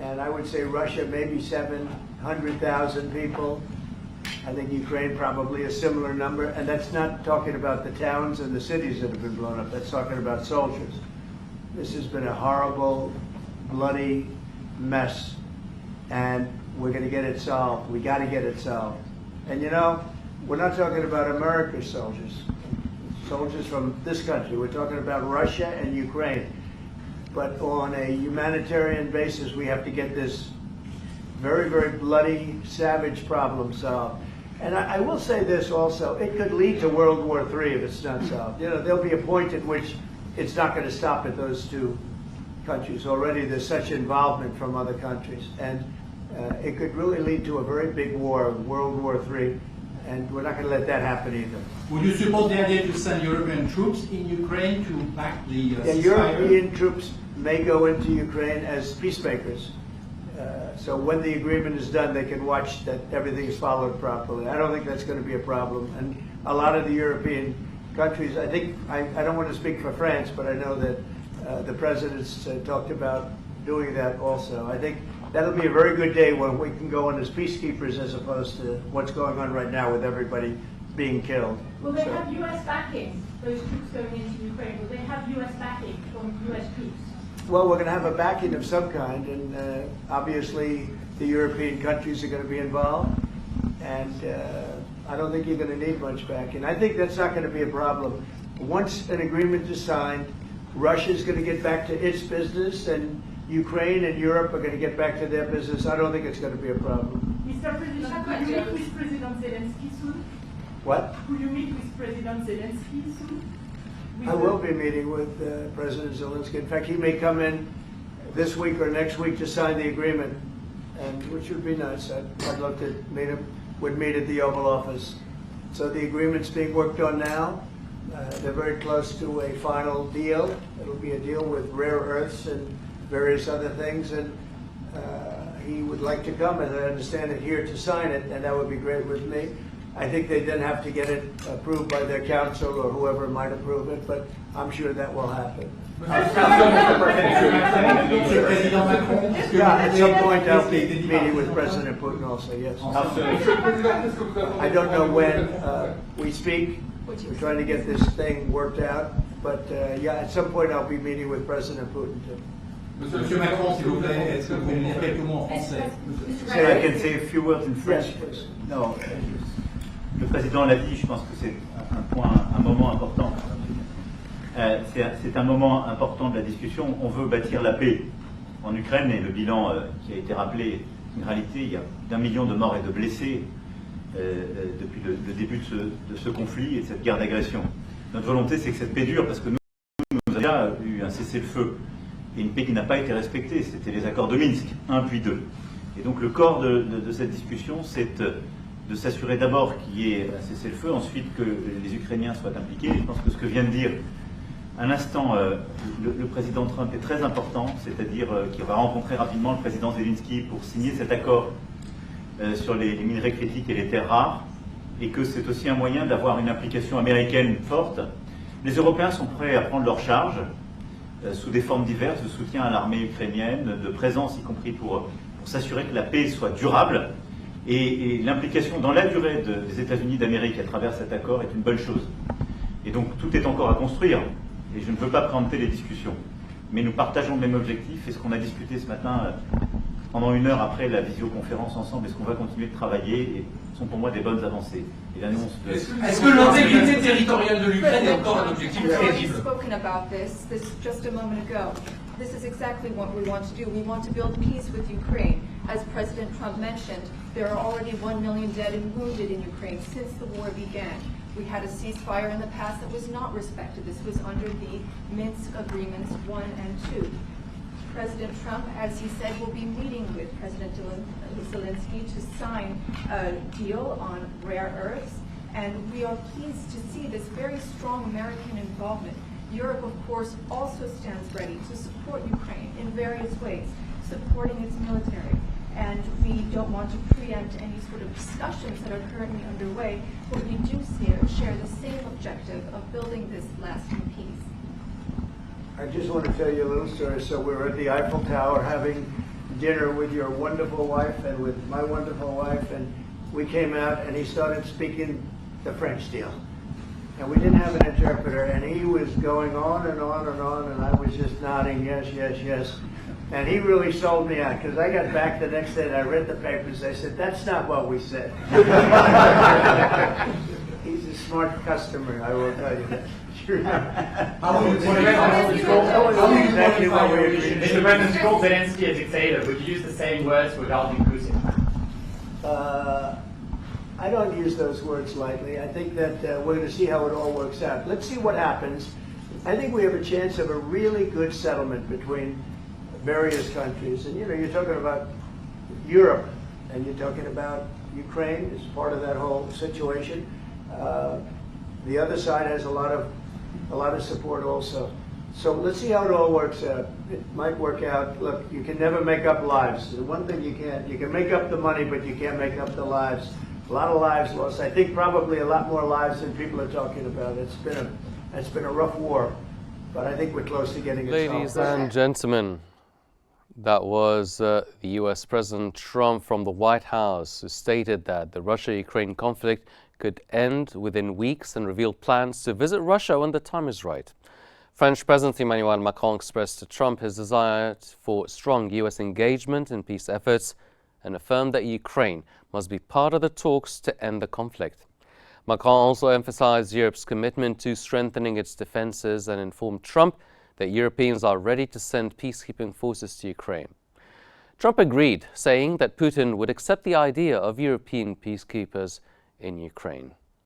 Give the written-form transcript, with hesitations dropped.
and I would say Russia maybe 700,000 people. I think Ukraine probably a similar number, and that's not talking about the towns and the cities that have been blown up. That's talking about soldiers. This has been a horrible, bloody mess, and we're going to get it solved. We got to get it solved. And you know, we're not talking about America's soldiers from this country. We're talking about Russia and Ukraine. But on a humanitarian basis, we have to get this very, very bloody, savage problem solved. And I will say this also, it could lead to World War III if it's not solved. You know, there'll be a point at which it's not going to stop at those two countries. Already there's such involvement from other countries. And it could really lead to a very big war, World War III, and we're not going to let that happen either. Would you support the idea to send European troops in Ukraine to back the ceasefire? European troops may go into Ukraine as peacemakers. So when the agreement is done, they can watch that everything is followed properly. I don't think that's going to be a problem. And a lot of the European countries, I think, I don't want to speak for France, but I know that the presidents talked about doing that also. I think that'll be a very good day when we can go in as peacekeepers as opposed to what's going on right now with everybody being killed. Will they have U.S. backing, those troops going into Ukraine? Will they have U.S. backing from U.S. troops? Well, we're going to have a backing of some kind, and obviously the European countries are going to be involved, and I don't think you're going to need much backing. I think that's not going to be a problem. Once an agreement is signed, Russia's going to get back to its business, and Ukraine and Europe are going to get back to their business. I don't think it's going to be a problem. Mr. President, will you meet with President Zelensky soon? What? Will you meet with President Zelensky soon? I will be meeting with President Zelensky. In fact, he may come in this week or next week to sign the agreement, and which would be nice. I'd love to meet him. Would meet at the Oval Office. So the agreement's being worked on now. They're very close to a final deal. It'll be a deal with rare earths and various other things, and he would like to come, as I understand it, here to sign it, and that would be great with me. I think they then have to get it approved by their council or whoever might approve it, but I'm sure that will happen. Yeah, at some point I'll be meeting with President Putin also, yes. I don't know when we speak. We're trying to get this thing worked out, but yeah, at some point I'll be meeting with President Putin too. Monsieur Macron, s'il vous plaît, est-ce que vous pouvez me dire quelques mots en français? So I can say a few words in French. Yes, please. No, le président l'a dit, je pense que c'est un moment important. C'est un moment important de la discussion. On veut bâtir la paix en Ukraine et le bilan qui a été rappelé, une réalité, il y a plus d'1 million de morts et de blessés depuis le début de ce conflit et de cette guerre d'agression. Notre volonté, c'est que cette paix dure, parce que nous avons eu un cessez-le-feu et une paix qui n'a pas été respectée. C'était les accords de Minsk, 1 puis 2. Et donc le corps de cette discussion, c'est de s'assurer d'abord qu'il y ait un cessez-le-feu, ensuite que les Ukrainiens soient impliqués. Je pense que ce que vient de dire à l'instant le président Trump est très important, c'est-à-dire qu'il va rencontrer rapidement le président Zelensky pour signer cet accord sur les minerais critiques et les terres rares, et que c'est aussi un moyen d'avoir une implication américaine forte. Les Européens sont prêts à prendre leur charge sous des formes diverses, de soutien à l'armée ukrainienne, de présence, y compris pour s'assurer que la paix soit durable. Et l'implication dans la durée des États-Unis d'Amérique à travers cet accord est une bonne chose. Et donc tout est encore à construire, et je ne veux pas préempter les discussions. Mais nous partageons le même objectif, et ce qu'on a discuté ce matin pendant 1 heure après la visioconférence ensemble, et ce qu'on va continuer de travailler, sont pour moi des bonnes avancées. Et l'annonce de... Est-ce que l'intégrité territoriale de l'Ukraine est encore un objectif crédible? Spoken about this just a moment ago. This is exactly what we want to do. We want to build peace with Ukraine. As President Trump mentioned, there are already 1 million dead and wounded in Ukraine since the war began. We had a ceasefire in the past that was not respected. This was under the Minsk Agreements 1 and 2. President Trump, as he said, will be meeting with President Zelensky to sign a deal on rare earths, and we are pleased to see this very strong American involvement. Europe, of course, also stands ready to support Ukraine in various ways, supporting its military. And we don't want to preempt any sort of discussions that are currently underway, but we do share the same objective of building this lasting peace. I just want to tell you a little story. So we were at the Eiffel Tower having dinner with your wonderful wife and with my wonderful wife, and we came out and he started speaking the French deal. And we didn't have an interpreter, and he was going on and on and on, and I was just nodding, yes, yes, yes. And he really sold me out, because I got back the next day and I read the papers. I said, that's not what we said. He's a smart customer, I will tell you that. Sure. How will you Exactly what we qualify agreed. Mr. President, called Zelensky a dictator. Would you use the same words without inclusive? I don't use those words lightly. I think that we're going to see how it all works out. Let's see what happens. I think we have a chance of a really good settlement between various countries. And you're talking about Europe, and you're talking about Ukraine as part of that whole situation. The other side has a lot of support also. So let's see how it all works out. It might work out. Look, you can never make up lives. The one thing you can make up the money, but you can't make up the lives. A lot of lives lost. I think probably a lot more lives than people are talking about. It's been a rough war, but I think we're close to getting it solved. Ladies and gentlemen, that was the US President Trump from the White House, who stated that the Russia-Ukraine conflict could end within weeks and revealed plans to visit Russia when the time is right. French President Emmanuel Macron expressed to Trump his desire for strong US engagement in peace efforts and affirmed that Ukraine must be part of the talks to end the conflict. Macron also emphasized Europe's commitment to strengthening its defenses and informed Trump that Europeans are ready to send peacekeeping forces to Ukraine. Trump agreed, saying that Putin would accept the idea of European peacekeepers in Ukraine.